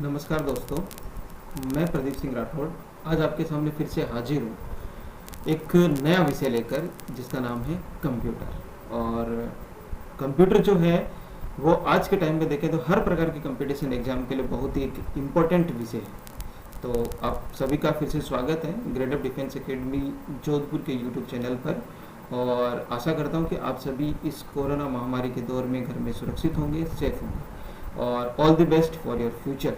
नमस्कार दोस्तों, मैं प्रदीप सिंह राठौड़ आज आपके सामने फिर से हाजिर हूँ एक नया विषय लेकर जिसका नाम है कंप्यूटर। और कंप्यूटर जो है वो आज के टाइम में देखें तो हर प्रकार के कंपटीशन एग्जाम के लिए बहुत ही एक इम्पोर्टेंट विषय है। तो आप सभी का फिर से स्वागत है grade of defence academy Jodhpur के यूट्यूब चैनल पर। और आशा करता हूँ कि आप सभी इस कोरोना महामारी के दौर में घर में सुरक्षित होंगे, सेफ होंगे और all the best for your future.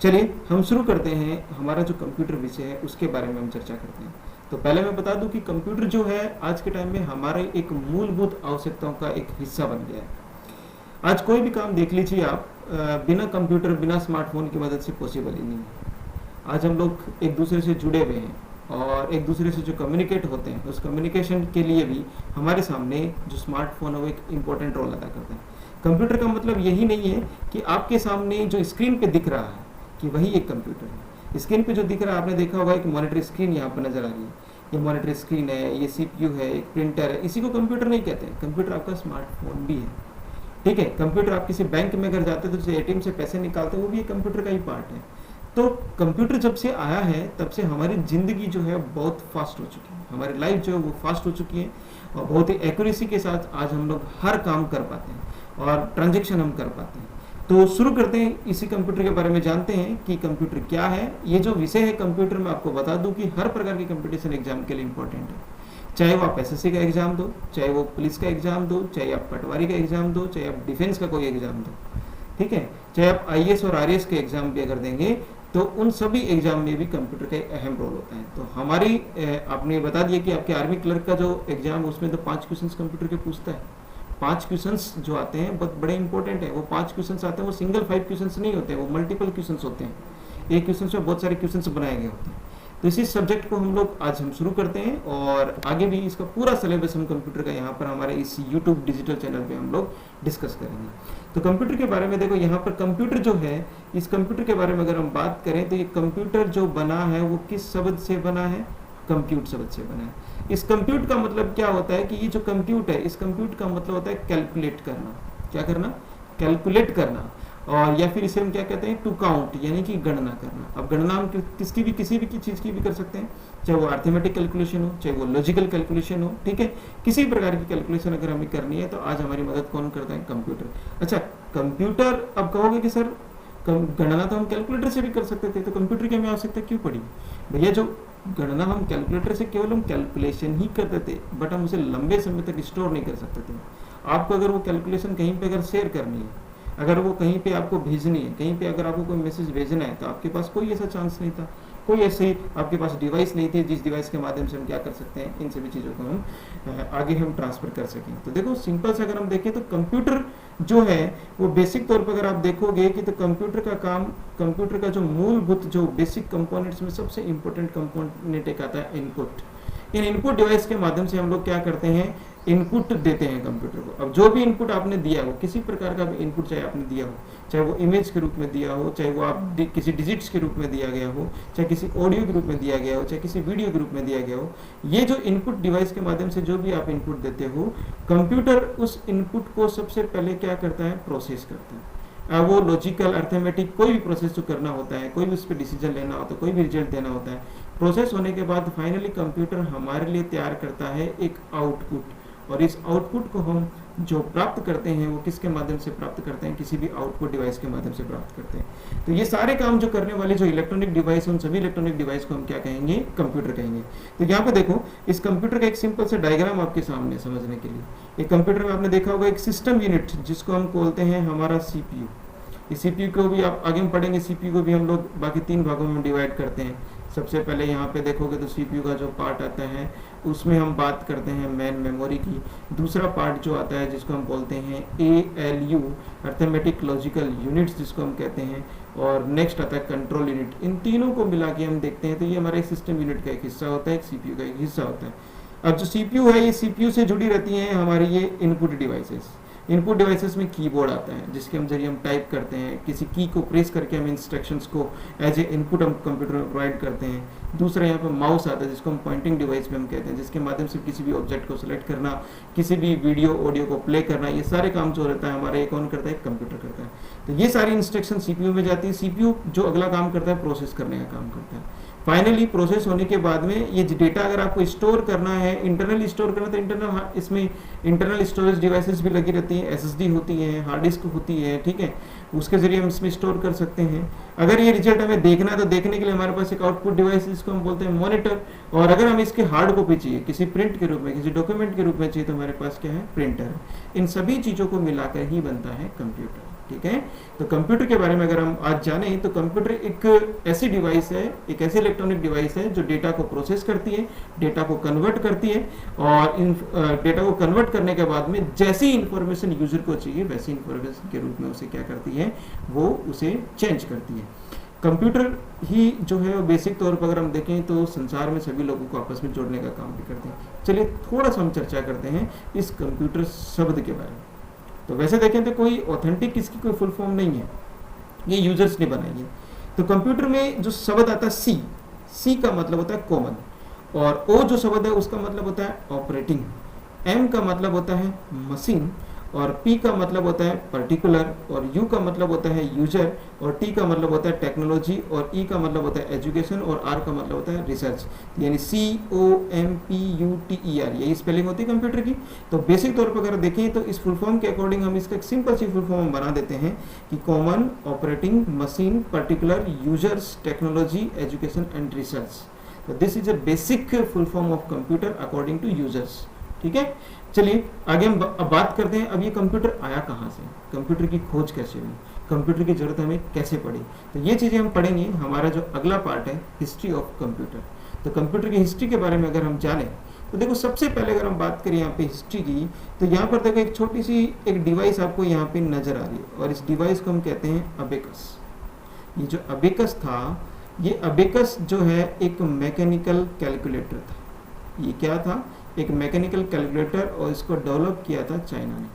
चलिए हम शुरू करते हैं। हमारा जो कंप्यूटर विषय है उसके बारे में हम चर्चा करते हैं। तो पहले मैं बता दूं कि कंप्यूटर जो है आज के टाइम में हमारे एक मूलभूत आवश्यकताओं का एक हिस्सा बन गया है। आज कोई भी काम देख लीजिए आप, बिना कंप्यूटर बिना स्मार्टफोन की मदद से पॉसिबल ही नहीं है। आज हम लोग एक दूसरे से जुड़े हुए हैं और एक दूसरे से जो कम्युनिकेट होते हैं उस कम्युनिकेशन के लिए भी हमारे सामने जो स्मार्टफोन है वो एक इम्पोर्टेंट रोल अदा करता है। कंप्यूटर का मतलब यही नहीं है कि आपके सामने जो स्क्रीन पे दिख रहा है कि वही एक कंप्यूटर है। स्क्रीन पे जो दिख रहा है आपने देखा होगा एक मॉनिटर स्क्रीन यहाँ पर नजर आ रही है, ये मॉनिटर स्क्रीन है, ये सीपीयू है, एक प्रिंटर है, इसी को कंप्यूटर नहीं कहते हैं। कंप्यूटर आपका स्मार्टफोन भी है, ठीक है। कंप्यूटर आप किसी बैंक में अगर जाते हैं तो एटीएम से पैसे निकालते हैं, वो भी एक कंप्यूटर का ही पार्ट है। तो कंप्यूटर जब से आया है तब से हमारी ज़िंदगी जो है बहुत फास्ट हो चुकी है, हमारी लाइफ जो है वो फास्ट हो चुकी है और बहुत ही एक्यूरेसी के साथ आज हम लोग हर काम कर पाते हैं और ट्रांजेक्शन हम कर पाते हैं। तो शुरू करते हैं, इसी कंप्यूटर के बारे में जानते हैं कि कंप्यूटर क्या है। ये जो विषय है कंप्यूटर में आपको बता दूं कि हर प्रकार के कंपटीशन एग्जाम के लिए इंपॉर्टेंट है। चाहे वो आप एसएससी का एग्जाम दो, चाहे वो पुलिस का एग्जाम दो, चाहे आप पटवारी का एग्जाम दो, चाहे आप डिफेंस का कोई एग्जाम दो, ठीक है, चाहे आप आईएएस और आरएएस के एग्जाम भी अगर देंगे तो उन सभी एग्जाम में भी कंप्यूटर का अहम रोल होता है। तो हमारी आपने बता दिया कि आपके आर्मी क्लर्क का जो एग्जाम उसमें तो 5 क्वेश्चंस कंप्यूटर के पूछता है। 5 क्वेश्चंस जो आते हैं बहुत बड़े इंपॉर्टेंट है। वो 5 क्वेश्चंस आते हैं, वो सिंगल 5 क्वेश्चंस नहीं होते हैं, वो मल्टीपल क्वेश्चंस होते हैं। एक क्वेश्चन में बहुत सारे क्वेश्चंस बनाए गए होते हैं। तो इसी सब्जेक्ट को हम लोग आज हम शुरू करते हैं और आगे भी इसका पूरा सिलेबस हम कंप्यूटर का यहाँ पर हमारे इस यूट्यूब डिजिटल चैनल पे हम लोग डिस्कस करेंगे। तो कंप्यूटर के बारे में देखो, यहाँ पर कंप्यूटर जो है, इस कंप्यूटर के बारे में अगर हम बात करें तो ये कंप्यूटर जो बना है वो किस शब्द से बना है? कंप्यूट शब्द से बना है। इस कंप्यूट का मतलब क्या होता है कि ये जो कंप्यूट है, इस कंप्यूट का मतलब होता है कैलकुलेट करना। क्या करना? कैलकुलेट करना। और या फिर इसे हम क्या कहते हैं? टू काउंट, यानी कि गणना करना। अब गणना हम किसकी भी किसी भी चीज़ की भी कर सकते हैं, चाहे वो अर्थमेटिक कैलकुलेशन हो, चाहे वो लॉजिकल कैलकुलेशन हो, ठीक है। किसी भी प्रकार की कैलकुलेशन अगर हमें करनी है तो आज हमारी मदद कौन करता है? कंप्यूटर। अच्छा, कंप्यूटर, अब कहोगे कि सर गणना तो हम कैलकुलेटर से भी कर सकते थे, तो कंप्यूटर की हमें आवश्यकता क्यों पड़ी? भैया जो गणना हम कैलकुलेटर से केवल हम कैलकुलेशन ही करते थे, बट हम उसे लंबे समय तक स्टोर नहीं कर सकते थे। आपको अगर वो कैलकुलेशन कहीं पे अगर शेयर करनी है, अगर वो कहीं पे आपको भेजनी है, कहीं पे अगर आपको कोई मैसेज भेजना है, तो आपके पास कोई ऐसा चांस नहीं था, कोई ऐसी आपके पास डिवाइस नहीं थी जिस डिवाइस के माध्यम से हम क्या कर सकते हैं, इन सभी चीज़ों को हम आगे हम ट्रांसफर कर सकें। तो देखो सिंपल से अगर हम देखें तो कंप्यूटर जो है वो बेसिक तौर पर अगर आप देखोगे कि तो कंप्यूटर का काम, कंप्यूटर का जो मूलभूत जो बेसिक कंपोनेंट्स में सबसे इंपॉर्टेंट कंपोनेंट एक आता है इनपुट। इन इनपुट डिवाइस के माध्यम से हम लोग क्या करते हैं? इनपुट देते हैं कंप्यूटर को। अब जो भी इनपुट आपने दिया हो, किसी प्रकार का भी इनपुट चाहे आपने दिया हो, चाहे वो इमेज के रूप में दिया हो, चाहे वो आप किसी डिजिट्स के रूप में दिया गया हो, चाहे किसी ऑडियो के रूप में दिया गया हो, चाहे किसी वीडियो के रूप में दिया गया हो, ये जो इनपुट डिवाइस के माध्यम से जो भी आप इनपुट देते हो, कंप्यूटर उस इनपुट को सबसे पहले क्या करता है? प्रोसेस करता है। वो लॉजिकल अर्थमेटिक कोई भी प्रोसेस जो करना होता है, कोई भी उस पर डिसीजन लेना होता है, कोई भी रिजल्ट देना होता है, प्रोसेस होने के बाद फाइनली कंप्यूटर हमारे लिए तैयार करता है एक आउटपुट। और इस आउटपुट को हम जो प्राप्त करते हैं वो किसके माध्यम से प्राप्त करते हैं? किसी भी आउटपुट डिवाइस के माध्यम से प्राप्त करते हैं। तो ये सारे काम जो करने वाले जो इलेक्ट्रॉनिक डिवाइस, उन सभी इलेक्ट्रॉनिक डिवाइस को हम क्या कहेंगे? कंप्यूटर कहेंगे। तो यहाँ पे देखो, इस कंप्यूटर का एक सिंपल सा डायग्राम आपके सामने समझने के लिए। एक कंप्यूटर में आपने देखा होगा एक सिस्टम यूनिट जिसको हम बोलते हैं हमारा सीपीयू। इस सीपीयू को भी आप आगे में पढ़ेंगे, सीपीयू को भी हम लोग बाकी 3 भागों में डिवाइड करते हैं। सबसे पहले यहाँ पे देखोगे तो सीपीयू का जो पार्ट आता है उसमें हम बात करते हैं मेन मेमोरी की। दूसरा पार्ट जो आता है जिसको हम बोलते हैं एएलयू, अर्थमेटिक लॉजिकल यूनिट्स जिसको हम कहते हैं, और नेक्स्ट आता है कंट्रोल यूनिट। इन तीनों को मिला के हम देखते हैं तो ये हमारे सिस्टम यूनिट का एक हिस्सा होता है, एक सीपीयू का एक हिस्सा होता है। अब जो सीपीयू है, ये सीपीयू से जुड़ी रहती हैं हमारी ये इनपुट डिवाइसेस। इनपुट डिवाइसेस में कीबोर्ड आता है जिसके हम जरिए हम टाइप करते हैं, किसी की को प्रेस करके हम इंस्ट्रक्शंस को एज ए इनपुट हम कंप्यूटर में प्रोवाइड करते हैं। दूसरा यहाँ पर माउस आता है जिसको हम पॉइंटिंग डिवाइस में हम कहते हैं, जिसके माध्यम से किसी भी ऑब्जेक्ट को सिलेक्ट करना, किसी भी वीडियो ऑडियो को प्ले करना, ये सारे काम जो रहता है हमारा, ये कौन करता है, कंप्यूटर करता है। तो ये सारी इंस्ट्रक्शन सीपीयू में जाती है, सीपीयू जो अगला काम करता है प्रोसेस करने का काम करता है। फाइनली प्रोसेस होने के बाद में ये डेटा अगर आपको स्टोर करना है, इंटरनली स्टोर करना, तो इंटरनल इसमें इंटरनल स्टोरेज डिवाइसेस भी लगी रहती हैं, एसएसडी होती है, हार्ड डिस्क होती है, ठीक है, उसके जरिए हम इसमें स्टोर कर सकते हैं। अगर ये रिजल्ट हमें देखना है तो देखने के लिए हमारे पास एक आउटपुट डिवाइस जिसको हम बोलते हैं मॉनिटर, और अगर हमें इसके हार्ड कॉपी चाहिए, किसी प्रिंट के रूप में, किसी डॉक्यूमेंट के रूप में चाहिए, तो हमारे पास क्या है, प्रिंटर है। इन सभी चीज़ों को मिलाकर ही बनता है कंप्यूटर, ठीक है। तो कंप्यूटर के बारे में अगर हम आज जानें तो कंप्यूटर एक ऐसी डिवाइस है, एक ऐसी इलेक्ट्रॉनिक डिवाइस है जो डेटा को प्रोसेस करती है, डेटा को कन्वर्ट करती है, और इन डेटा को कन्वर्ट करने के बाद में जैसी इंफॉर्मेशन यूजर को चाहिए वैसी इंफॉर्मेशन के रूप में उसे क्या करती है, वो उसे चेंज करती है। कंप्यूटर ही जो है वो बेसिक तौर पर अगर हम देखें तो संसार में सभी लोगों को आपस में जोड़ने का काम भी करते हैं। चलिए थोड़ा सा हम चर्चा करते हैं इस कंप्यूटर शब्द के बारे में। तो वैसे देखें तो कोई ऑथेंटिक इसकी कोई फुल फॉर्म नहीं है, ये यूजर्स ने बनाई है। तो कंप्यूटर में जो शब्द आता है सी का मतलब होता है कॉमन, और ओ जो शब्द है उसका मतलब होता है ऑपरेटिंग, एम का मतलब होता है मशीन, और पी का मतलब होता है पर्टिकुलर, और यू का मतलब होता है यूजर, और टी का मतलब होता है टेक्नोलॉजी, और ई का मतलब होता है एजुकेशन, और आर का मतलब होता है रिसर्च। यानी COMPUTER यही स्पेलिंग होती है कंप्यूटर की। तो बेसिक तौर पर अगर देखें तो इस फुल फॉर्म के अकॉर्डिंग हम इसका एक सिंपल सी फुल फॉर्म बना देते हैं कि common, operating, machine, particular, users, technology, education and research. तो this is a basic full form of computer according to users, ठीक है। चलिए आगे हम अब बात करते हैं, अब ये कंप्यूटर आया कहाँ से, कंप्यूटर की खोज कैसे हुई, कंप्यूटर की जरूरत हमें कैसे पड़ी। तो ये चीज़ें हम पढ़ेंगे। हमारा जो अगला पार्ट है हिस्ट्री ऑफ कंप्यूटर। तो कंप्यूटर की हिस्ट्री के बारे में अगर हम जानें तो देखो सबसे पहले अगर हम बात करें यहाँ पे हिस्ट्री की, तो यहाँ पर देखो एक छोटी सी एक डिवाइस आपको यहाँ पे नजर आ रही है, और इस डिवाइस को हम कहते हैं अबेकस। ये जो अबेकस था, ये अबेकस जो है एक मैकेनिकल कैलकुलेटर था। ये क्या था, एक मैकेनिकल कैलकुलेटर, और इसको डेवलप किया था चाइना ने।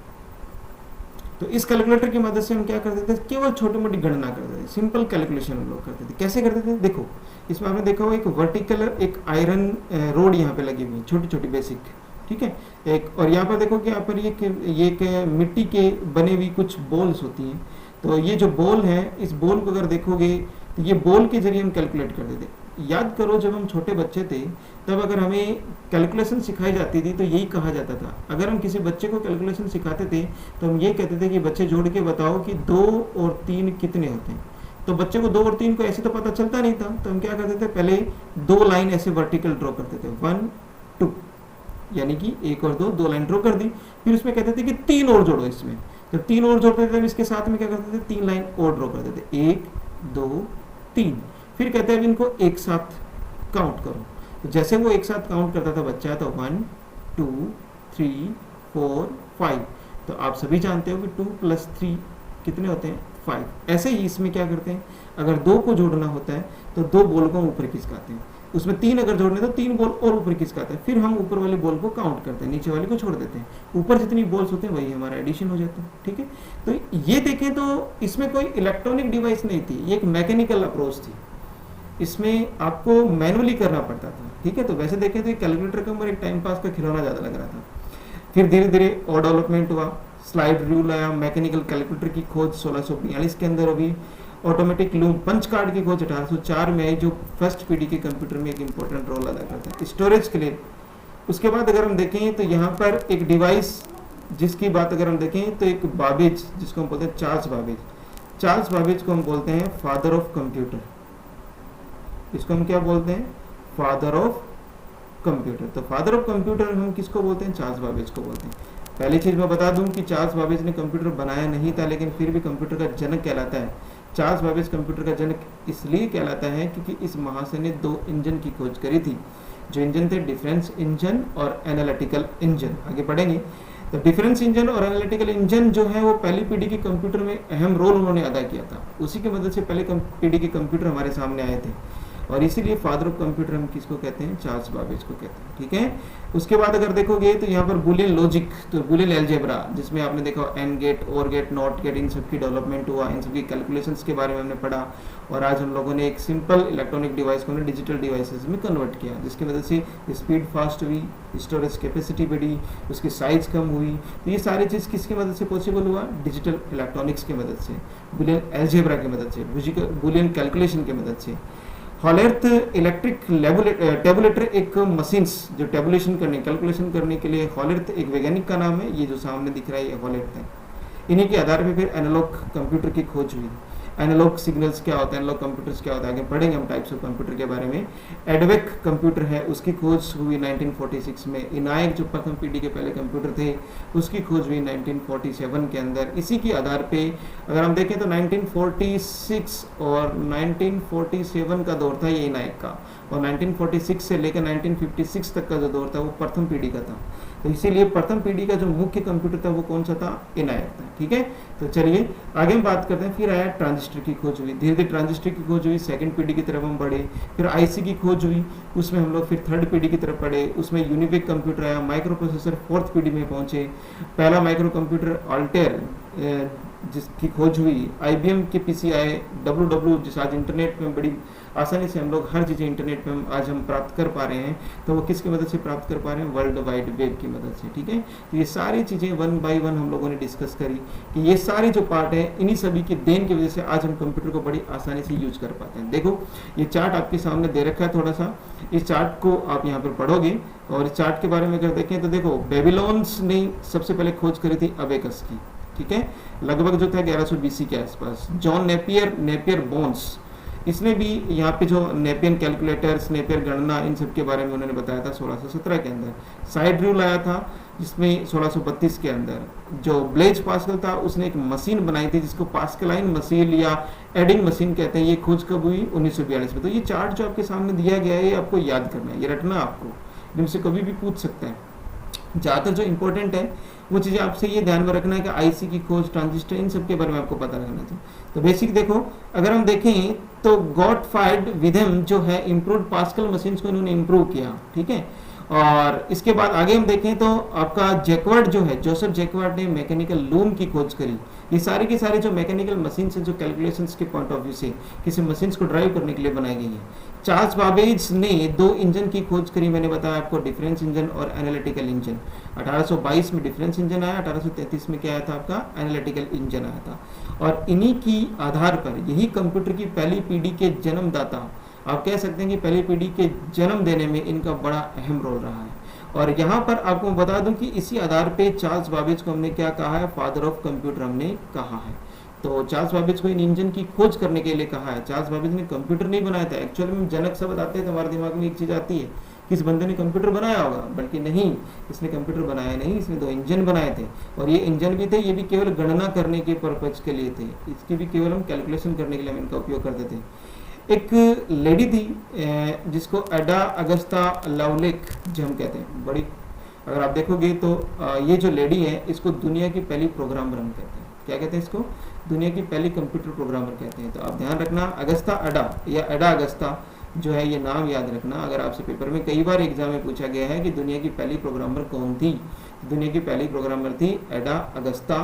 तो इस कैलकुलेटर की मदद से हम क्या करते थे, केवल छोटी मोटी गणना करते थे, सिंपल कैलकुलेशन हम लोग करते थे। कैसे करते थे, देखो इसमें आपने देखा हो एक वर्टिकल एक आयरन रोड यहाँ पे लगी हुई है, छोटी छोटी बेसिक, ठीक है, एक, और यहाँ पर देखो कि यहाँ पर ये एक मिट्टी के बने हुई कुछ बॉल्स होती हैं। तो ये जो बॉल है, इस बॉल को अगर देखोगे तो ये बॉल के जरिए हम कैलकुलेट करते थे। याद करो जब हम छोटे बच्चे थे तब अगर हमें कैलकुलेशन सिखाई जाती थी तो यही कहा जाता था, अगर हम किसी बच्चे को कैलकुलेशन सिखाते थे तो हम ये कहते थे कि बच्चे जोड़ के बताओ कि 2 और 3 कितने होते हैं। तो बच्चे को 2 और 3 को ऐसे तो पता चलता नहीं था, तो हम क्या करते थे, पहले 2 लाइन ऐसे वर्टिकल ड्रॉ करते थे, 1 2, यानी कि 1 और 2 लाइन ड्रॉ कर दी। फिर उसमें कहते थे कि 3 और जोड़ो इसमें, जब 3 और जोड़ते थे इसके साथ में क्या करते थे, 3 लाइन और ड्रॉ करते थे, 1 2 3। फिर कहते हैं इनको एक साथ काउंट करो। तो जैसे वो एक साथ काउंट करता था बच्चा, तो 1 2 3 4 5। तो आप सभी जानते हो कि 2 + 3 कितने होते हैं, 5। ऐसे ही इसमें क्या करते हैं, अगर 2 को जोड़ना होता है तो 2 बॉल को ऊपर खिसकाते हैं, उसमें 3 अगर जोड़ने तो 3 बॉल और ऊपर खिसकाते हैं। फिर हम ऊपर वाले बॉल को काउंट करते हैं, नीचे वाले को छोड़ देते हैं, ऊपर जितनी बॉल्स होते हैं वही हमारा एडिशन हो जाता है, ठीक है। तो ये देखें तो इसमें कोई इलेक्ट्रॉनिक डिवाइस नहीं थी, ये एक मैकेनिकल अप्रोच थी, इसमें आपको मैनुअली करना पड़ता था, ठीक है। तो वैसे देखें तो ये कैलकुलेटर के ऊपर एक टाइम पास का खिलौना ज़्यादा लग रहा था। फिर धीरे धीरे और डेवलपमेंट हुआ, स्लाइड रूल आया, मैकेनिकल कैलकुलेटर की खोज 1642 के अंदर होगी, ऑटोमेटिक लूम पंच कार्ड की खोज 1804 में आई, जो फर्स्ट पीढ़ी के कंप्यूटर में एक इंपॉर्टेंट रोल अदा करता है स्टोरेज के लिए। उसके बाद अगर हम देखें तो यहाँ पर एक डिवाइस जिसकी बात अगर हम देखें तो एक बाबेज, जिसको हम बोलते हैं चार्ल्स बाबेज। चार्ल्स बाबेज को हम बोलते हैं फादर ऑफ कंप्यूटर, इसको हम क्या बोलते हैं, फादर ऑफ कंप्यूटर। तो फादर ऑफ कंप्यूटर हम किसको बोलते हैं, चार्ल्स बाबेज को बोलते हैं। पहली चीज मैं बता दूं कि चार्ल्स बाबेज ने कंप्यूटर बनाया नहीं था, लेकिन फिर भी कंप्यूटर का जनक कहलाता है। चार्ल्स बाबेज कंप्यूटर का जनक इसलिए कहलाता है क्योंकि इस महाशय ने 2 इंजन की खोज करी थी, जो इंजन थे डिफरेंस इंजन और एनालिटिकल इंजन। आगे बढ़ेंगे तो डिफरेंस इंजन और एनालिटिकल इंजन जो है वो पहली पीढ़ी के कंप्यूटर में अहम रोल उन्होंने अदा किया था, उसी की मदद से पहले पीढ़ी के कंप्यूटर हमारे सामने आए थे। और इसीलिए फादर ऑफ कंप्यूटर हम किसको कहते हैं, चार्ल्स बाबेज को कहते हैं। ठीक है, उसके बाद अगर देखोगे तो यहाँ पर बुलियन लॉजिक, तो बुलियन अलजेब्रा जिसमें आपने देखा एंड गेट, और गेट, नॉट गेट, इन सब की डेवलपमेंट हुआ, इन सब की कैलकुलेशंस के बारे में हमने पढ़ा। और आज हम लोगों ने एक सिंपल इलेक्ट्रॉनिक डिवाइस को डिजिटल डिवाइसेस में कन्वर्ट किया, जिसकी वजह से स्पीड फास्ट हुई, स्टोरेज कैपेसिटी बढ़ी, उसकी साइज कम हुई। तो ये सारी चीज़ किसकी मदद से पॉसिबल हुआ, डिजिटल इलेक्ट्रॉनिक्स की मदद से, बुलियन अलजेब्रा की मदद से, बुलियन कैलकुलेशन की मदद से। हॉलर्थ इलेक्ट्रिक टेबुलेटर एक मशीन्स जो टेबुलेशन करने, कैलकुलेशन करने के लिए, हॉलर्थ एक वैज्ञानिक का नाम है, ये जो सामने दिख रहा है ये हॉलर्थ है। इन्हीं के आधार पे फिर एनालॉग कंप्यूटर की खोज हुई। एनालॉग सिग्नल्स क्या होता है, एनालॉग कंप्यूटर्स क्या होता है, आगे पढ़ेंगे हम टाइप्स ऑफ कंप्यूटर के बारे में। एडवेक कंप्यूटर है, उसकी खोज हुई 1946 में। इनायक जो प्रथम पीढ़ी के पहले कंप्यूटर थे उसकी खोज हुई 1947 के अंदर। इसी के आधार पे अगर हम देखें तो 1946 और 1947 का दौर था ये इनायक का, और 1946 से लेकर 1956 तक का जो दौर था वो प्रथम पीढ़ी का था। तो इसीलिए प्रथम पीढ़ी का जो मुख्य कंप्यूटर था वो कौन सा था, इनायक था। ठीक है, तो चलिए आगे हम बात करते हैं। फिर आया ट्रांजिस्टर की खोज हुई, धीरे धीरे ट्रांजिस्टर की खोज हुई, सेकंड पीढ़ी की तरफ हम बढ़े। फिर आईसी की खोज हुई, उसमें हम लोग फिर थर्ड पीढ़ी की तरफ बढ़े, उसमें यूनिफिक कंप्यूटर आया, माइक्रो प्रोसेसर फोर्थ पीढ़ी में पहुंचे। पहला माइक्रो कंप्यूटर अल्टेर जिसकी खोज हुई, आईबीएम के पीसी आए, डब्ल्यू जिस आज इंटरनेट में बड़ी आसानी से हम लोग हर चीज़ें इंटरनेट पे आज हम प्राप्त कर पा रहे हैं, तो वो किसकी मदद से प्राप्त कर पा रहे हैं, वर्ल्ड वाइड वेब की मदद से। ठीक है, तो ये सारी चीज़ें वन बाय वन हम लोगों ने डिस्कस करी कि ये सारे जो पार्ट है इन्हीं सभी की देन की वजह से आज हम कंप्यूटर को बड़ी आसानी से यूज कर पाते हैं। देखो ये चार्ट आपके सामने दे रखा है, थोड़ा सा इस चार्ट को आप यहाँ पर पढ़ोगे, और इस चार्ट के बारे में अगर देखें तो देखो बेबीलोन्स ने सबसे पहले खोज करी थी अबेकस की। ठीक है, लगभग जो था 1100 BC के आसपास। जॉन नेपियर बोन्स, इसने भी यहाँ पे जो नेपियन कैलकुलेटर्स, नेपियर गणना, इन सब के बारे में उन्होंने बताया था 1617 के अंदर। साइड रूल आया था जिसमें 1632 के अंदर। जो ब्लेज पास्कल था उसने एक मशीन बनाई थी जिसको पास्कलाइन मशीन या एडिंग मशीन कहते हैं। ये खोज कब हुई, 1942 में। तो ये चार्ट जो आपके सामने दिया गया है ये आपको याद करना है, ये रटना आपको, इनसे कभी भी पूछ सकते हैं। ज़्यादातर जो इंपॉर्टेंट है वो चीज़ें आपसे ये ध्यान में रखना है कि आईसी की खोज, ट्रांजिस्टर, इन सब के बारे में आपको पता रखना चाहिए। तो बेसिक देखो, अगर हम देखें तो गॉटफ्राइड विथेम जो है इम्प्रूव्ड पास्कल मशीन्स को इन्होंने इम्प्रूव किया। ठीक है, और इसके बाद आगे हम देखें तो आपका जैकवर्ड जो है, जोसेफ जैकवर्ड ने मैकेनिकल लूम की खोज करी। ये सारी की सारी जो मैकेनिकल मशीन्स हैं जो कैलकुलेशंस के पॉइंट ऑफ व्यू से किसी मशीन्स को ड्राइव करने के लिए बनाई गई है। चार्ल्स बाबेज ने 2 इंजन की खोज करी, मैंने बताया आपको, डिफरेंस इंजन और एनालिटिकल इंजन। 1822 में डिफरेंस इंजन आया, 1833 में क्या आया था आपका, एनालिटिकल इंजन आया था। और इन्हीं की आधार पर यही कंप्यूटर की पहली पीढ़ी के जन्मदाता, आप कह सकते हैं कि पहली पीढ़ी के जन्म देने में इनका बड़ा अहम रोल रहा है। और यहाँ पर आपको बता दूं कि इसी आधार पे चार्ल्स बाबेज को हमने क्या कहा है, फादर ऑफ कंप्यूटर हमने कहा है। तो चार्ल्स बाबेज को इन इंजन की खोज करने के लिए कहा है। चार्ल्स बाबेज ने कंप्यूटर नहीं बनाया था। एक्चुअली में जनक शब्द आते हैं तो हमारे दिमाग में एक चीज़ आती है, किस बंदे ने कंप्यूटर बनाया होगा, बल्कि नहीं, इसने कंप्यूटर बनाया नहीं, इसने 2 इंजन बनाए थे। और ये इंजन भी थे, ये भी केवल गणना करने के पर्पज के लिए थे, इसकी भी केवल हम कैलकुलेशन करने के लिए हम इनका उपयोग करते थे। एक लेडी थी जिसको एडा अगस्ता लवलेक जो हम कहते हैं, बड़ी, अगर आप देखोगे तो ये जो लेडी है इसको दुनिया की पहली प्रोग्रामर हम कहते हैं। क्या कहते हैं इसको, दुनिया की पहली कंप्यूटर प्रोग्रामर कहते हैं। तो आप ध्यान रखना, अगस्ता एडा या एडा अगस्ता जो है ये नाम याद रखना। अगर आपसे पेपर में कई बार एग्जाम में पूछा गया है कि दुनिया की पहली प्रोग्रामर कौन थी, दुनिया की पहली प्रोग्रामर थी एडा अगस्ता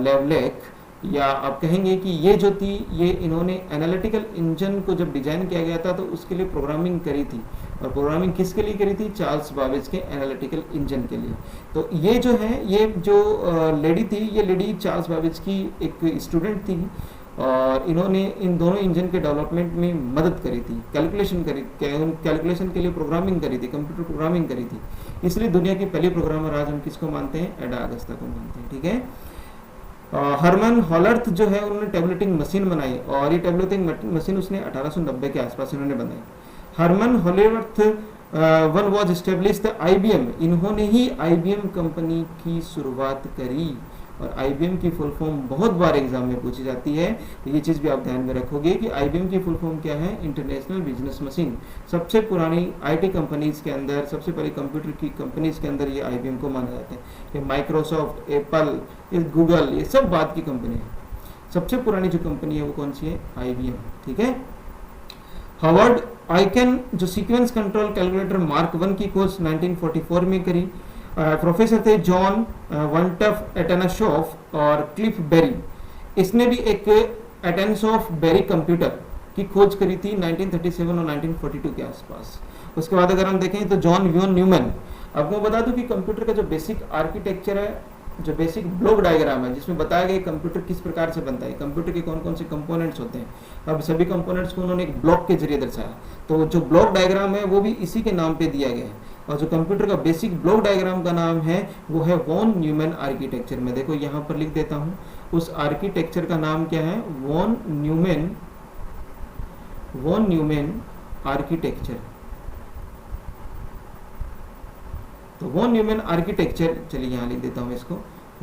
लेवलेक। या आप कहेंगे कि ये जो थी ये इन्होंने एनालिटिकल इंजन को जब डिजाइन किया गया था तो उसके लिए प्रोग्रामिंग करी थी। और प्रोग्रामिंग किसके लिए करी थी, चार्ल्स बाबेज के एनालिटिकल इंजन के लिए। तो ये जो है, ये जो लेडी थी, ये लेडी चार्ल्स बाबेज की एक स्टूडेंट थी और इन्होंने इन दोनों इंजन के डेवलपमेंट में मदद करी थी, कैलकुलेशन के लिए प्रोग्रामिंग करी थी, कंप्यूटर प्रोग्रामिंग करी थी। इसलिए दुनिया की पहली प्रोग्रामर आज हम किसको मानते हैं, एडा अगस्ता को मानते हैं। ठीक है, हरमन हॉलर्थ जो है उन्होंने टैबलेटिंग मशीन बनाई और ये टैबलेटिंग मशीन उसने 1890 के आसपास इन्होंने बनाई। Herman Hollerith one was established IBM, इन्होंने ही IBM कंपनी की शुरुआत करी। और IBM की फुल फॉर्म बहुत बार एग्जाम में पूछी जाती है, तो ये चीज़ भी आप ध्यान में रखोगे कि IBM की फुल फॉर्म क्या है, इंटरनेशनल बिजनेस मशीन। सबसे पुरानी IT कंपनीज के अंदर, सबसे पहले कंप्यूटर की कंपनीज के अंदर ये IBM को माना जाता है। ये माइक्रोसॉफ्ट, एप्पल, गूगल, ये सब बात की कंपनी है। सबसे पुरानी जो कंपनी है वो कौन सी है, IBM। ठीक है, हार्वर्ड आइकन जो सीक्वेंस कंट्रोल कैलकुलेटर मार्क 1 की खोज 1944 में करी। प्रोफेसर थे जॉन वंटफ एटनाशॉफ और क्लिफ बेरी, इसने भी एक एटनसॉफ बेरी कंप्यूटर की खोज करी थी 1937 और 1942 के आसपास। उसके बाद अगर हम देखें तो जॉन वॉन न्यूमैन, आपको बता दूं कि कंप्यूटर का जो बेसिक आर्किटेक्चर है, जो बेसिक ब्लॉक डायग्राम है जिसमें बताया गया कंप्यूटर किस प्रकार से बनता है, कंप्यूटर के कौन कौन से कंपोनेंट्स होते हैं, अब सभी कंपोनेंट्स को उन्होंने एक ब्लॉक के जरिए दर्शाया। तो जो ब्लॉक डायग्राम है वो भी इसी के नाम पे दिया गया है, और जो कंप्यूटर का बेसिक ब्लॉक डायग्राम का नाम है वो है वॉन न्यूमैन आर्किटेक्चर। मैं देखो यहाँ पर लिख देता हूँ, उस आर्किटेक्चर का नाम क्या है, वॉन न्यूमैन आर्किटेक्चर। तो वॉन न्यूमैन आर्किटेक्चर, चलिए यहां लिख देता हूं इसको,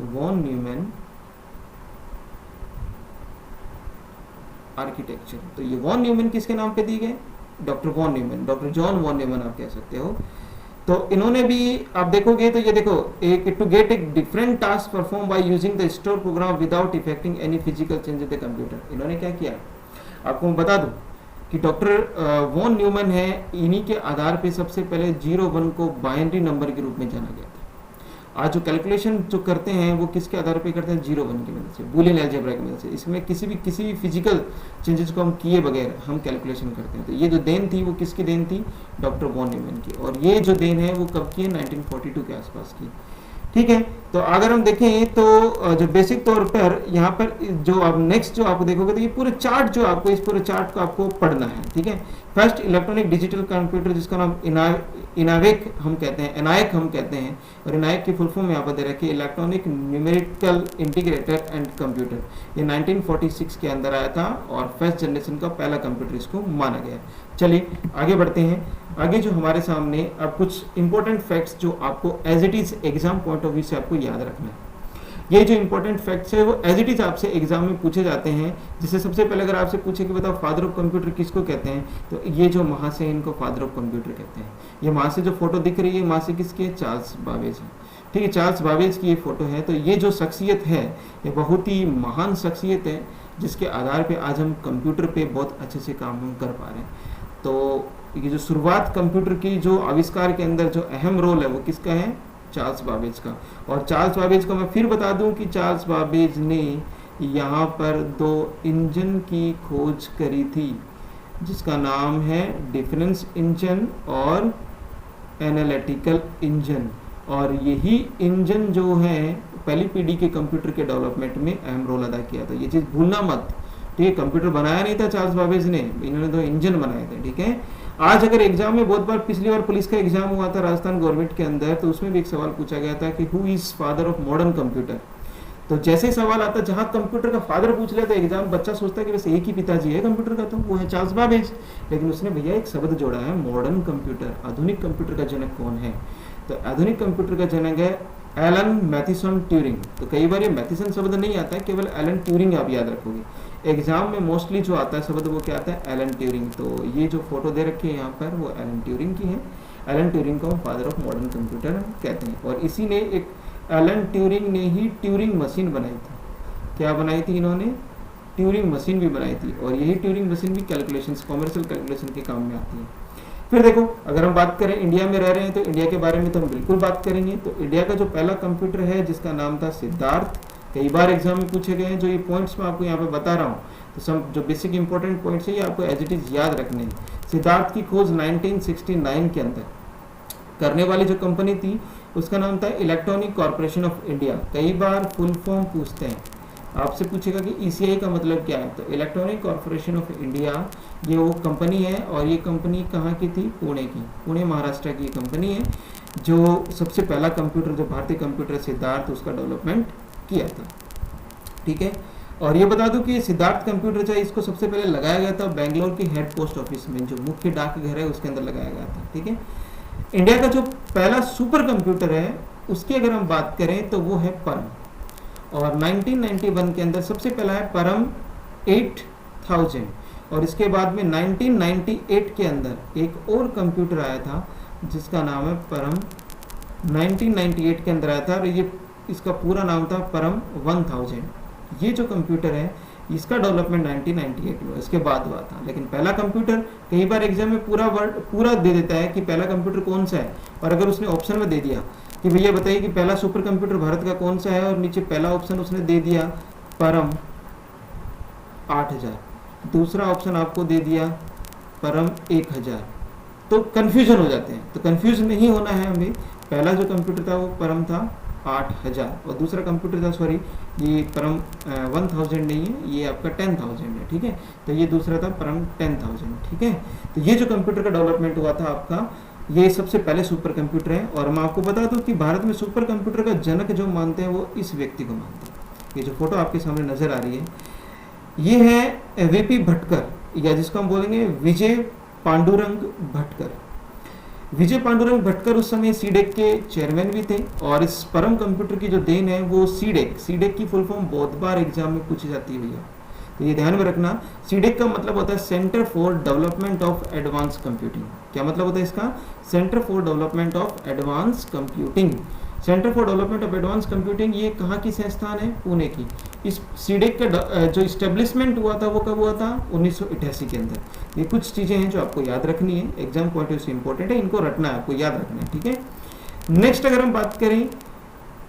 वॉन न्यूमैन आर्किटेक्चर। तो ये वॉन न्यूमैन किसके नाम पे दिए गए, doctor von Neumann, doctor John von Neumann आप कह सकते हो। तो इन्होंने भी आप देखोगे तो ये देखो, एक to get a different task perform by using the store program without effecting any physical change in the computer. इन्होंने क्या किया, आपको मैं बता दूं कि डॉक्टर वॉन न्यूमैन है, इन्हीं के आधार पे सबसे पहले 0-1 को बाइनरी नंबर के रूप में जाना गया था। आज जो कैलकुलेशन जो करते हैं वो किसके आधार पे करते हैं, 0-1 की मदद से, बूलियन अलजेब्रा की मदद से। इसमें किसी भी फिजिकल चेंजेस को हम किए बगैर हम कैलकुलेशन करते हैं। तो ये जो देन थी वो किसकी देन थी, डॉक्टर वॉन न्यूमैन की, और ये जो देन है वो कब की है, 1942 के आसपास की। ठीक है, तो अगर हम देखें तो जो बेसिक तौर पर यहाँ पर जो आप नेक्स्ट जो आपको देखोगे तो ये पूरे चार्ट जो आपको, इस पूरे चार्ट को आपको पढ़ना है। ठीक है, फर्स्ट इलेक्ट्रॉनिक डिजिटल कंप्यूटर जिसका नाम इनावेक हम कहते हैं, एनायक हम कहते हैं, और इनायक की फुल फॉर्म यहाँ पर दे रखी है electronic numerical integrator and computer. ये 1946 के अंदर आया था और फर्स्ट जनरेशन का पहला कंप्यूटर इसको माना गया। चलिए आगे बढ़ते हैं। आगे जो हमारे सामने अब कुछ इंपॉर्टेंट फैक्ट्स जो आपको as it is exam point of view से आपको याद रखना है। ये जो इंपॉर्टेंट फैक्ट्स है वो एज इट इज आपसे एग्जाम में पूछे जाते हैं। जैसे सबसे पहले अगर आपसे पूछे कि बताओ फादर ऑफ कंप्यूटर किसको कहते हैं, तो ये जो महाशय है इनको फादर ऑफ कंप्यूटर कहते हैं। ये महाशय जो फोटो दिख रही है, महाशय किसकी है, चार्ल्स बाबेज है। ठीक है, चार्ल्स बाबेज की ये फोटो है। तो ये जो शख्सियत है ये बहुत ही महान शख्सियत है, जिसके आधार पे आज हम कंप्यूटर पे बहुत अच्छे से काम हम कर पा रहे हैं। तो ये जो शुरुआत कंप्यूटर की जो आविष्कार के अंदर जो अहम रोल है वो किसका है, चार्ल्स बाबेज का। और चार्ल्स बाबेज को मैं फिर बता दूं कि चार्ल्स बाबेज ने यहाँ पर 2 इंजन की खोज करी थी, जिसका नाम है डिफरेंस इंजन और एनालिटिकल इंजन। और यही इंजन जो है पहली पीढ़ी के कंप्यूटर के डेवलपमेंट में अहम रोल अदा किया था। ये चीज़ भूलना मत। ठीक है, कंप्यूटर बनाया नहीं था चार्ल्स बाबेज ने, इन्होंने 2 इंजन बनाए थे। ठीक है, आज अगर एग्जाम में बहुत बार, पिछली बार पुलिस का एग्जाम हुआ था राजस्थान गवर्नमेंट के अंदर, तो उसमें भी एक सवाल पूछा गया था कि who is father of modern computer. तो जैसे सवाल आता, जहां कंप्यूटर का फादर पूछ लिया तो एग्जाम बच्चा सोचता है कि बस एक ही पिताजी है कंप्यूटर का, तो वो है चार्ल्स बाबेज। लेकिन उसने भैया एक शब्द जोड़ा है, मॉडर्न कंप्यूटर, आधुनिक कंप्यूटर का जनक कौन है। तो आधुनिक कंप्यूटर का जनक है एलन मैथिसन ट्यूरिंग। तो कई बार ये मैथिसन शब्द नहीं आता है, केवल एलन ट्यूरिंग आप याद रखोगे। एग्जाम में मोस्टली जो आता है शब्द वो क्या आता है, एलन ट्यूरिंग। तो ये जो फोटो दे रखी है यहाँ पर वो एलन ट्यूरिंग की है। एलन ट्यूरिंग को हम फादर ऑफ मॉडर्न कंप्यूटर कहते हैं। और इसी ने एक एलन ट्यूरिंग ने ही ट्यूरिंग मशीन बनाई थी। क्या बनाई थी इन्होंने, ट्यूरिंग मशीन भी बनाई थी। और यही ट्यूरिंग मशीन भी कैलकुलेशन, कॉमर्शियल कैलकुलेशन के काम में आती है। फिर देखो, अगर हम बात करें इंडिया में रह रहे हैं तो इंडिया के बारे में तो हम बिल्कुल बात करेंगे। तो इंडिया का जो पहला कंप्यूटर है जिसका नाम था सिद्धार्थ, कई बार एग्जाम में पूछे गए हैं। जो ये पॉइंट्स मैं आपको यहाँ पे बता रहा हूँ, तो सब जो बेसिक इंपॉर्टेंट पॉइंट्स है ये आपको एज इट इज याद रखने हैं। सिद्धार्थ की खोज 1969 के अंदर करने वाली जो कंपनी थी उसका नाम था इलेक्ट्रॉनिक कॉर्पोरेशन ऑफ इंडिया। कई बार फुल फॉर्म पूछते हैं, आपसे पूछेगा कि ईसीआई का मतलब क्या है, तो इलेक्ट्रॉनिक कॉर्पोरेशन ऑफ इंडिया ये वो कंपनी है। और ये कंपनी कहाँ की थी, पुणे की, पुणे महाराष्ट्र की कंपनी है, जो सबसे पहला कंप्यूटर, जो भारतीय कंप्यूटर सिद्धार्थ, उसका डेवलपमेंट किया था। ठीक है, और ये बता दूं कि सिद्धार्थ कंप्यूटर जो है इसको सबसे पहले लगाया गया था बेंगलोर के हेड पोस्ट ऑफिस में, जो मुख्य डाकघर है उसके अंदर लगाया गया था। ठीक है, इंडिया का जो पहला सुपर कंप्यूटर है उसकी अगर हम बात करें तो वो है परम। और 1991 के अंदर सबसे पहला है परम 8000। और इसके बाद में 1998 के अंदर एक और कंप्यूटर आया था जिसका नाम है परम, 1998 के अंदर आया था, और ये इसका पूरा नाम था परम 1000। ये जो कंप्यूटर है इसका डेवलपमेंट 1998 में इसके बाद हुआ था। लेकिन पहला कंप्यूटर कई बार एग्जाम में पूरा दे देता है कि पहला कंप्यूटर कौन सा है, और अगर उसने ऑप्शन में दे दिया कि भैया बताइए कि पहला सुपर कंप्यूटर भारत का कौन सा है, और नीचे पहला ऑप्शन उसने दे दिया परम 8000, दूसरा ऑप्शन आपको दे दिया परम 1000, तो कंफ्यूजन हो जाते हैं। तो कंफ्यूज नहीं होना है हमें। पहला जो कंप्यूटर था वो परम था 8000, और दूसरा कंप्यूटर था, सॉरी ये परम 1000 नहीं है, ये आपका 10,000 है, ठीक है। तो ये दूसरा था परम 10,000, ठीक है। तो ये जो कंप्यूटर का डेवलपमेंट हुआ था आपका, ये सबसे पहले सुपर कंप्यूटर है। और मैं आपको बता दूं कि भारत में सुपर कंप्यूटर का जनक जो मानते हैं वो इस व्यक्ति को मानते हैं। ये जो फोटो आपके सामने नजर आ रही है, ये है वीपी भटकर, या जिसको हम बोलेंगे विजय पांडुरंग भटकर। विजय पांडुरंग भटकर उस समय सीडेक के चेयरमैन भी थे, और इस परम कंप्यूटर की जो देन है वो सीडेक की फुल फॉर्म बहुत बार एग्जाम में पूछी जाती है भैया, तो ये ध्यान में रखना। सीडेक का मतलब होता है centre for development of advance computing. क्या मतलब होता है इसका? Centre for development of advance computing. Centre for development of advance computing ये कहाँ की संस्थान है? पुणे की। इस सीडेक का जो इस्टेब्लिशमेंट हुआ था वो कब हुआ था? 1988 के अंदर। ये कुछ चीज़ें हैं जो आपको याद रखनी है, एग्जाम पॉइंट ऑफ व्यू से इंपॉर्टेंट है, इनको रटना है, आपको याद रखना है, ठीक है। नेक्स्ट अगर हम बात करें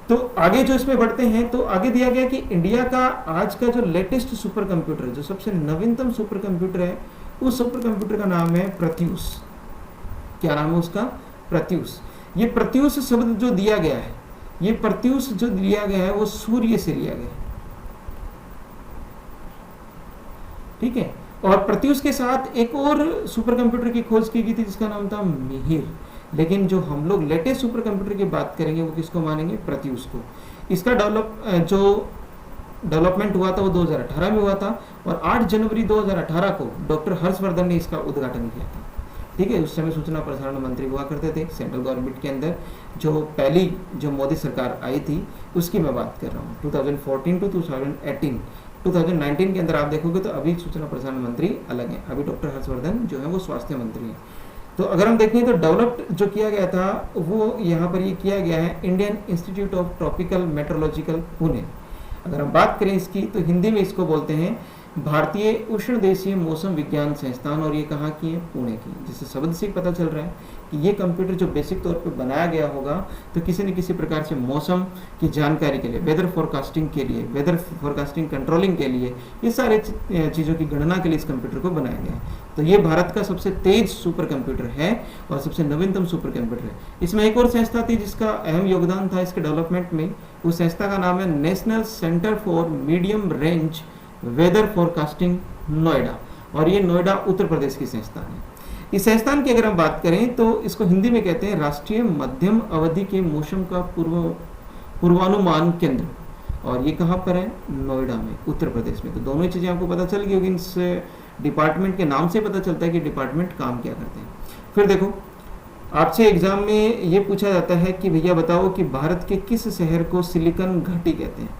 तो आगे जो इसमें बढ़ते हैं, तो आगे दिया गया कि इंडिया का आज का जो लेटेस्ट सुपर कंप्यूटर, जो सबसे नवीनतम सुपर कंप्यूटर है, उस सुपर कंप्यूटर का नाम है प्रत्यूष। क्या नाम है उसका? प्रत्यूष। ये प्रत्यूष शब्द जो दिया गया है, ये प्रत्यूष जो दिया गया है वो सूर्य से लिया गया है, ठीक है। और प्रत्यूष के साथ एक और सुपर कंप्यूटर की खोज की गई थी जिसका नाम था मिहिर। लेकिन जो हम लोग लेटेस्ट सुपर कंप्यूटर की बात करेंगे वो किसको मानेंगे? प्रत्यूष को। इसका डेवलपमेंट हुआ था वो 2018 में हुआ था, और 8 जनवरी 2018 को डॉक्टर हर्षवर्धन ने इसका उद्घाटन किया था, ठीक है। उस समय सूचना प्रसारण मंत्री हुआ करते थे सेंट्रल गवर्नमेंट के अंदर। जो पहली जो मोदी सरकार आई थी उसकी मैं बात कर रहा हूँ, 2014 टू 2018। 2019 के अंदर आप देखोगे तो अभी सूचना प्रसारण मंत्री अलग है, अभी डॉक्टर हर्षवर्धन जो है वो स्वास्थ्य मंत्री हैं। तो अगर हम देखें तो डेवलप्ड जो किया गया था वो यहाँ पर ये किया गया है Indian Institute of Tropical meteorological Pune. अगर हम बात करें इसकी तो हिंदी में इसको बोलते हैं भारतीय उष्ण देशीय मौसम विज्ञान संस्थान, और ये कहाँ की है? पुणे की। जिससे शब्द से पता चल रहा है कि ये कंप्यूटर जो बेसिक तौर पे बनाया गया होगा तो किसी न किसी प्रकार से मौसम की जानकारी के लिए, वेदर फोरकास्टिंग के लिए, वेदर फोरकास्टिंग कंट्रोलिंग के लिए, ये सारे चीज़ों की गणना के लिए इस कंप्यूटर को बनाया गया है। तो ये भारत का सबसे तेज सुपर कंप्यूटर है और सबसे नवीनतम सुपर कंप्यूटर है। इसमें एक और संस्था थी जिसका अहम योगदान था इसके डेवलपमेंट में, उस संस्था का नाम है National Centre for Medium Range Weather Forecasting Noida, और ये नोएडा उत्तर प्रदेश की संस्थान है। इस संस्थान की अगर हम बात करें तो इसको हिंदी में कहते हैं राष्ट्रीय मध्यम अवधि के मौसम का पूर्वानुमान केंद्र, और ये कहाँ पर है? नोएडा में, उत्तर प्रदेश में। तो दोनों ही चीज़ें आपको पता चल गई होगी, इस डिपार्टमेंट के नाम से पता चलता है कि डिपार्टमेंट काम क्या करते हैं। फिर देखो आपसे एग्जाम में ये पूछा जाता है कि भैया बताओ कि भारत के किस शहर को सिलिकॉन घाटी कहते हैं?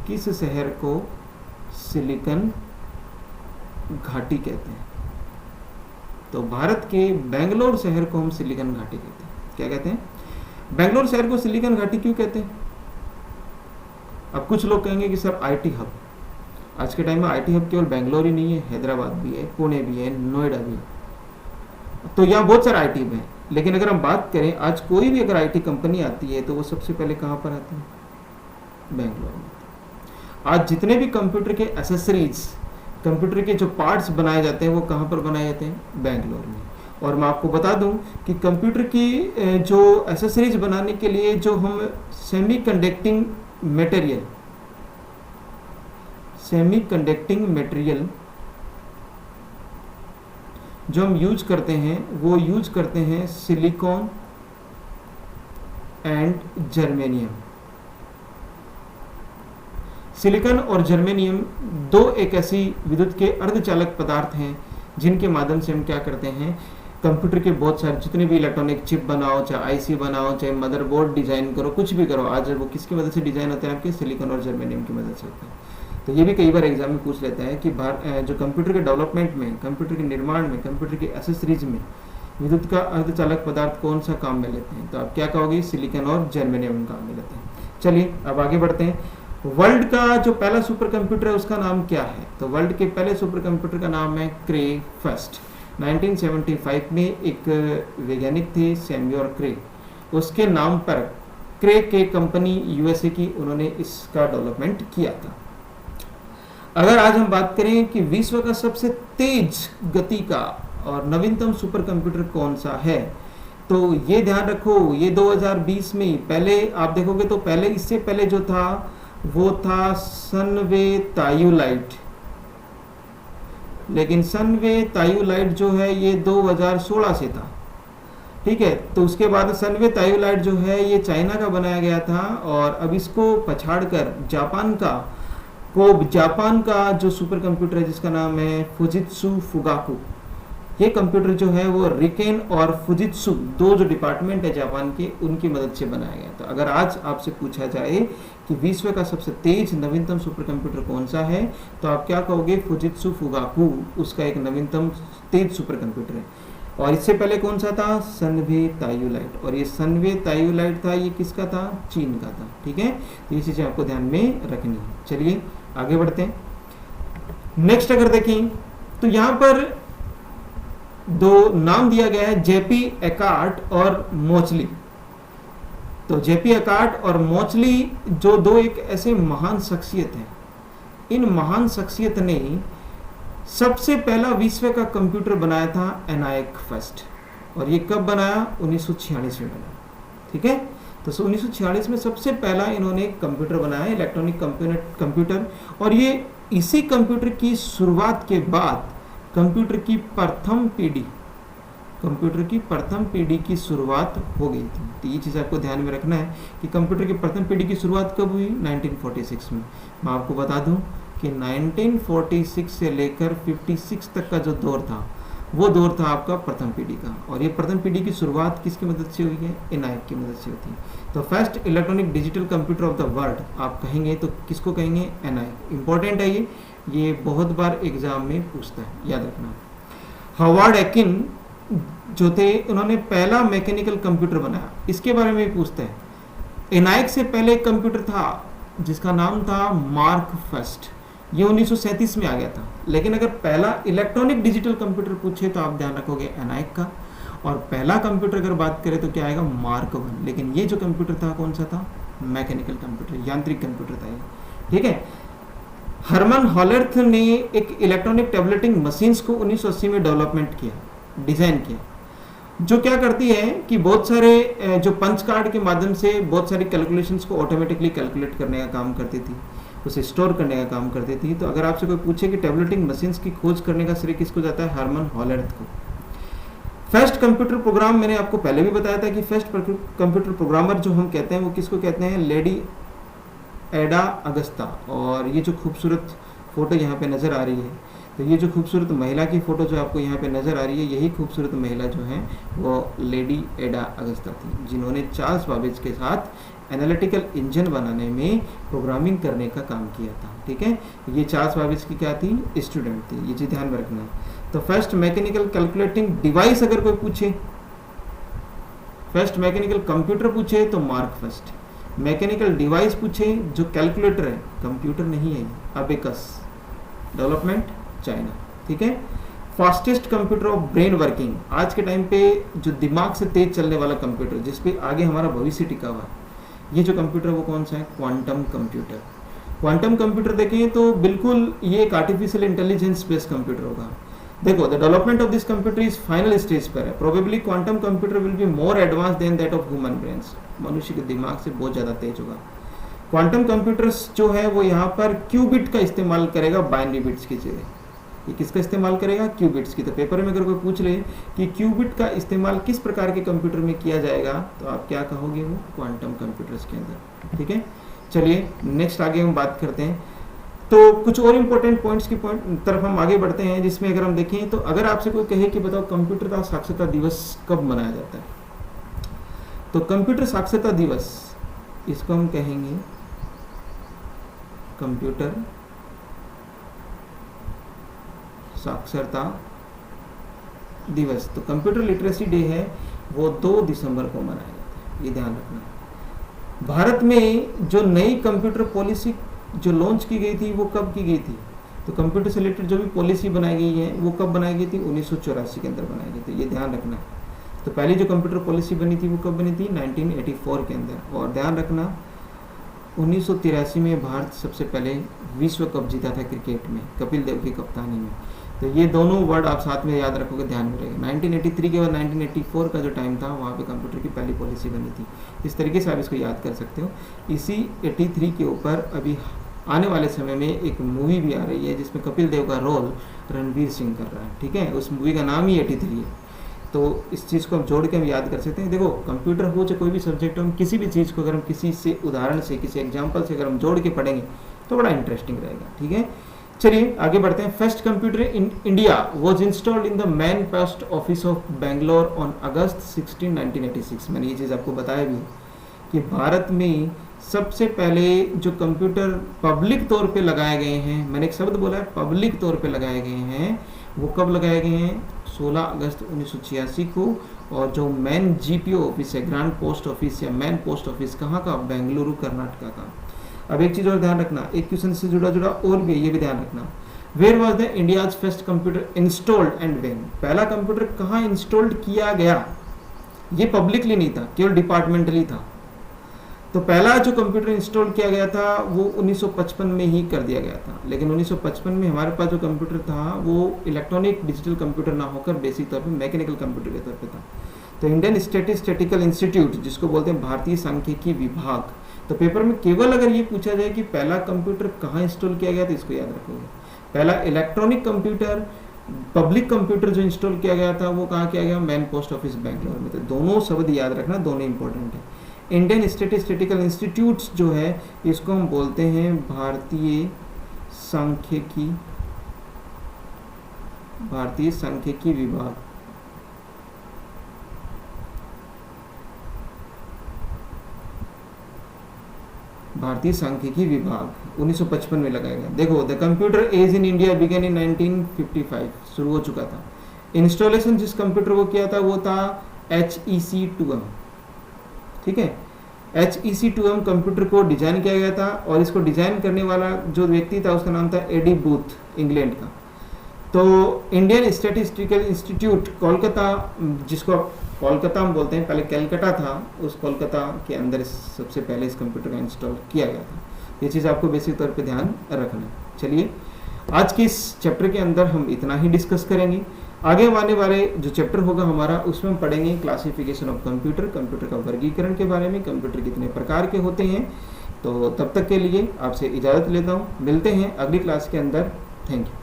किस शहर को सिलिकॉन घाटी कहते हैं? तो भारत के बेंगलोर शहर को हम सिलिकॉन घाटी कहते हैं। क्या कहते हैं? बेंगलोर शहर को सिलिकॉन घाटी क्यों कहते हैं? अब कुछ लोग कहेंगे कि सर आईटी हब, आज के टाइम में आईटी हब केवल बेंगलोर ही नहीं है, हैदराबाद भी है, पुणे भी है, नोएडा भी है, तो यहाँ बहुत सारे आईटी हब हैं। लेकिन अगर हम बात करें आज कोई भी अगर आईटी कंपनी आती है तो वो सबसे पहले कहाँ पर आती है? बेंगलोर में। आज जितने भी कंप्यूटर के एसेसरीज, कंप्यूटर के जो पार्ट्स बनाए जाते हैं वो कहाँ पर बनाए जाते हैं? बेंगलोर में। और मैं आपको बता दूं कि कंप्यूटर की जो एसेसरीज बनाने के लिए जो हम सेमी कंडक्टिंग मटेरियल जो हम यूज करते हैं वो यूज करते हैं सिलिकॉन एंड जर्मेनियम। सिलिकॉन और जर्मेनियम दो एक ऐसी विद्युत के अर्धचालक पदार्थ हैं जिनके माध्यम से हम क्या करते हैं, कंप्यूटर के बहुत सारे जितने भी इलेक्ट्रॉनिक चिप बनाओ, चाहे आईसी बनाओ, चाहे मदरबोर्ड डिजाइन करो, कुछ भी करो, आज वो किसकी मदद से डिजाइन होते हैं? आपके सिलिकॉन और जर्मेनियम की मदद से होते हैं। तो ये भी कई बार एग्जाम में पूछ लेता है कि जो कंप्यूटर के डेवलपमेंट में, कंप्यूटर के निर्माण में, कंप्यूटर के एसेसरीज में विद्युत का अर्धचालक पदार्थ कौन सा काम में लेते हैं? तो आप क्या कहोगे? सिलिकॉन और जर्मेनियम काम में लेते हैं। चलिए अब आगे बढ़ते हैं। वर्ल्ड का जो पहला सुपर कंप्यूटर है उसका नाम क्या है? तो वर्ल्ड के पहले सुपर कंप्यूटर का नाम है क्रे फर्स्ट। 1975 में एक वैज्ञानिक थे सैम्यूअल क्रे, उसके नाम पर क्रे के कंपनी यूएसए की, उन्होंने इसका डेवलपमेंट किया था। अगर आज हम बात करें कि विश्व का सबसे तेज गति का और नवीनतम सुपर कंप्यूटर कौन सा है, तो ये ध्यान रखो ये 2020 में, पहले आप देखोगे तो पहले इससे पहले जो था वो था सनवे तायुलाइट, लेकिन सनवे तायुलाइट जो है ये 2016 से था, ठीक है। तो उसके बाद सनवे तायुलाइट जो है ये चाइना का बनाया गया था, और अब इसको पछाड़कर जापान का जो सुपर कंप्यूटर है जिसका नाम है फुजित्सु फुगाकू, ये कंप्यूटर जो है वो रिकेन और फुजित्सु, दो जो डिपार्टमेंट है जापान के, उनकी मदद से बनाया गया। तो अगर आज आपसे पूछा जाए कि विश्व का सबसे तेज नवीनतम सुपर कंप्यूटर कौन सा है, तो आप क्या कहोगे? फुजित्सु फुगाकू उसका एक नवीनतम तेज सुपर कंप्यूटर है। और इससे पहले कौन सा था? सनवे तायुलाइट, और ये सनवे तायुलाइट था, ये किसका था? चीन का था, ठीक है। तो ये चीजें आपको ध्यान में रखनी है। चलिए आगे बढ़ते हैं। नेक्स्ट अगर देखें तो यहाँ पर दो नाम दिया गया है, जेपी एकार्ट और मोचली। तो जेपी एकार्ट और मोचली जो दो एक ऐसे महान शख्सियत हैं, इन महान शख्सियत ने सबसे पहला विश्व का कंप्यूटर बनाया था एनायक फर्स्ट, और ये कब बनाया? 1946 में बनाया, ठीक है। तो 1946 में सबसे पहला इन्होंने कंप्यूटर बनाया, इलेक्ट्रॉनिक कंप्यूटर, और ये इसी कंप्यूटर की शुरुआत के बाद कंप्यूटर की प्रथम पीढ़ी की शुरुआत हो गई थी। तो ये चीज़ आपको ध्यान में रखना है कि कंप्यूटर की प्रथम पीढ़ी की शुरुआत कब हुई? 1946 में। मैं आपको बता दूं कि 1946 से लेकर 56 तक का जो दौर था, वो दौर था आपका प्रथम पीढ़ी का, और ये प्रथम पीढ़ी की शुरुआत किसकी मदद से हुई है? एनायक की मदद से होती है। तो first electronic digital computer of the world आप कहेंगे तो किसको कहेंगे? एनायक। इंपॉर्टेंट है ये बहुत बार एग्जाम में पूछता है, याद रखना। हार्वर्ड एकिन जो थे, उन्होंने पहला मैकेनिकल कंप्यूटर बनाया, इसके बारे में भी पूछता है। एनायक से पहले एक कंप्यूटर था जिसका नाम था मार्क फर्स्ट, ये 1937 में आ गया था। लेकिन अगर पहला इलेक्ट्रॉनिक डिजिटल कंप्यूटर पूछे तो आप ध्यान रखोगे एनायक का, और पहला कंप्यूटर अगर बात करें तो क्या आएगा? Mark one. लेकिन ये जो कंप्यूटर था कौन सा था? मैकेनिकल कंप्यूटर, यांत्रिक कंप्यूटर था ये, ठीक है। हरमन हॉलर्थ ने एक इलेक्ट्रॉनिक टैबलेटिंग मशीन्स को 1980 में डेवलपमेंट किया, डिजाइन किया, जो क्या करती है कि बहुत सारे जो पंच कार्ड के माध्यम से बहुत सारी कैलकुलेशंस को ऑटोमेटिकली कैलकुलेट करने का काम करती थी, उसे स्टोर करने का काम करती थी। तो अगर आपसे कोई पूछे कि टैबलेटिंग मशीन्स की खोज करने का श्रेय किसको जाता है? हरमन हॉलर्थ को। फर्स्ट कंप्यूटर प्रोग्राम मैंने आपको पहले भी बताया था कि फर्स्ट कंप्यूटर प्रोग्रामर जो हम कहते हैं वो किसको कहते हैं? लेडी एडा अगस्ता। और ये जो खूबसूरत फोटो यहाँ पे नज़र आ रही है, तो ये जो खूबसूरत महिला की फोटो जो आपको यहाँ पे नज़र आ रही है, यही खूबसूरत महिला जो है वो लेडी एडा अगस्ता थी, जिन्होंने चार्ल्स बाबेज के साथ एनालिटिकल इंजन बनाने में प्रोग्रामिंग करने का काम किया था, ठीक है। ये चार्ल्स बाबेज की क्या थी? स्टूडेंट थी, ये चीज़ ध्यान में रखना है। तो फर्स्ट मैकेनिकल कैलकुलेटिंग डिवाइस अगर कोई पूछे, फर्स्ट मैकेनिकल कंप्यूटर पूछे तो मार्क फर्स्ट, मैकेनिकल डिवाइस पूछे जो कैलकुलेटर है, कंप्यूटर नहीं है, अबेकस, डेवलपमेंट चाइना, ठीक है। Fastest computer of brain working, आज के टाइम पे जो दिमाग से तेज चलने वाला कंप्यूटर जिसपे आगे हमारा भविष्य टिका हुआ है, ये जो कंप्यूटर वो कौन सा है? Quantum computer. क्वांटम कंप्यूटर देखें तो बिल्कुल ये एक आर्टिफिशियल इंटेलिजेंस बेस्ड कंप्यूटर होगा। देखो, the development of this computer is final stage पर है। Probably quantum computer will be more advance than that of human brains, मनुष्य के दिमाग से बहुत ज़्यादा तेज होगा। क्वांटम कंप्यूटर्स जो है वो यहाँ पर क्यूबिट का इस्तेमाल करेगा बाइनरी बिट्स की जगह। ये किसका इस्तेमाल करेगा? क्यूबिट्स की। तो पेपर में अगर कोई पूछ ले कि क्यूबिट का इस्तेमाल किस प्रकार के कंप्यूटर में किया जाएगा, तो आप क्या कहोगे? वो क्वांटम कंप्यूटर्स के अंदर, ठीक है। चलिए नेक्स्ट आगे हम बात करते हैं। तो कुछ और इम्पोर्टेंट पॉइंट्स की तरफ हम आगे बढ़ते हैं, जिसमें अगर हम देखें तो अगर आपसे कोई कहे कि बताओ कंप्यूटर का साक्षरता दिवस कब मनाया जाता है, तो कंप्यूटर साक्षरता दिवस इसको हम कहेंगे कंप्यूटर साक्षरता दिवस। तो कंप्यूटर लिटरेसी डे है वो 2 दिसंबर को मनाया जाता है, ये ध्यान रखना है। भारत में जो नई कंप्यूटर पॉलिसी जो लॉन्च की गई थी वो कब की गई थी? तो कंप्यूटर से रिलेटेड जो भी पॉलिसी बनाई गई है वो कब बनाई गई थी? 1984 के अंदर बनाई गई थी, ये ध्यान रखना। तो पहली जो कंप्यूटर पॉलिसी बनी थी वो कब बनी थी? 1984 के अंदर। और ध्यान रखना 1983 में भारत सबसे पहले विश्व कप जीता था क्रिकेट में, कपिल देव की कप्तानी में। तो ये दोनों वर्ड आप साथ में याद रखोगे, ध्यान में रहेगा। 1983 के बाद 1984 का जो टाइम था वहाँ पे कंप्यूटर की पहली पॉलिसी बनी थी। इस तरीके से आप इसको याद कर सकते हो। इसी 83 के ऊपर अभी आने वाले समय में एक मूवी भी आ रही है जिसमें कपिल देव का रोल रणवीर सिंह कर रहा है, ठीक है। उस मूवी का नाम ही 83 है। तो इस चीज़ को हम जोड़ के हम याद कर सकते हैं। देखो कंप्यूटर हो चाहे कोई भी सब्जेक्ट हो, हम किसी भी चीज़ को अगर हम किसी से उदाहरण से, किसी एग्जाम्पल से अगर हम जोड़ के पढ़ेंगे तो बड़ा इंटरेस्टिंग रहेगा, ठीक है। चलिए आगे बढ़ते हैं। First computer in India was installed in the man post office of Bangalore on August 16, 1986। मैंने ये चीज़ आपको बताया भी कि भारत में सबसे पहले जो कंप्यूटर पब्लिक तौर पे लगाए गए हैं, मैंने एक शब्द बोला है पब्लिक तौर पे लगाए गए हैं, वो कब लगाए गए हैं? 16 अगस्त 1986 को। और जो मैन जीपीओ ऑफिस है, ग्रांड पोस्ट ऑफिस या मैन पोस्ट ऑफिस, कहाँ का? बेंगलुरु कर्नाटका का। अब एक चीज़ और ध्यान रखना, एक क्वेश्चन से जुड़ा और भी, ये भी ध्यान रखना। Where was the India's first computer installed and when? पहला कंप्यूटर कहाँ इंस्टॉल्ड किया गया? ये पब्लिकली नहीं था, केवल डिपार्टमेंटली था। तो पहला जो कंप्यूटर इंस्टॉल किया गया था वो 1955 में ही कर दिया गया था। लेकिन 1955 में हमारे पास जो कंप्यूटर था वो इलेक्ट्रॉनिक डिजिटल कंप्यूटर ना होकर बेसिक तौर पे मैकेनिकल कंप्यूटर के तौर पे था। तो इंडियन स्टैटिस्टिकल इंस्टीट्यूट, जिसको बोलते हैं भारतीय सांख्यिकी विभाग, तो पेपर में केवल अगर ये पूछा जाए कि पहला कंप्यूटर कहाँ इंस्टॉल किया गया तो इसको याद रखोगे। पहला इलेक्ट्रॉनिक कंप्यूटर, पब्लिक कंप्यूटर जो इंस्टॉल किया गया था वो कहाँ किया गया? मैन पोस्ट ऑफिस बेंगलोर में। तो दोनों शब्द याद रखना, दोनों इंपॉर्टेंट है। इंडियन स्टैटिस्टिकल इंस्टीट्यूट्स जो है इसको हम बोलते हैं भारतीय सांख्यिकी विभाग। भारतीय सांख्यिकी विभाग 1955 में लगाया गया। देखो the computer age in India begin in 1955, शुरू हो चुका था। इंस्टॉलेशन जिस कंप्यूटर को किया था वो था HEC2M, ठीक है। HEC2M कंप्यूटर को डिजाइन किया गया था और इसको डिजाइन करने वाला जो व्यक्ति था उसका नाम था एडी बूथ, इंग्लैंड का। तो इंडियन स्टैटिस्टिकल इंस्टीट्यूट कोलकाता, जिसको कोलकाता हम बोलते हैं, पहले कैलकाटा था, उस कोलकाता के अंदर सबसे पहले इस कंप्यूटर का इंस्टॉल किया गया था। ये चीज़ आपको बेसिक तौर पे ध्यान रखना है। चलिए आज के इस चैप्टर के अंदर हम इतना ही डिस्कस करेंगे। आगे आने वाले जो चैप्टर होगा हमारा उसमें हम पढ़ेंगे क्लासिफिकेशन ऑफ कंप्यूटर, कंप्यूटर का वर्गीकरण के बारे में, कंप्यूटर कितने प्रकार के होते हैं। तो तब तक के लिए आपसे इजाज़त लेता हूँ, मिलते हैं अगली क्लास के अंदर। Thank you.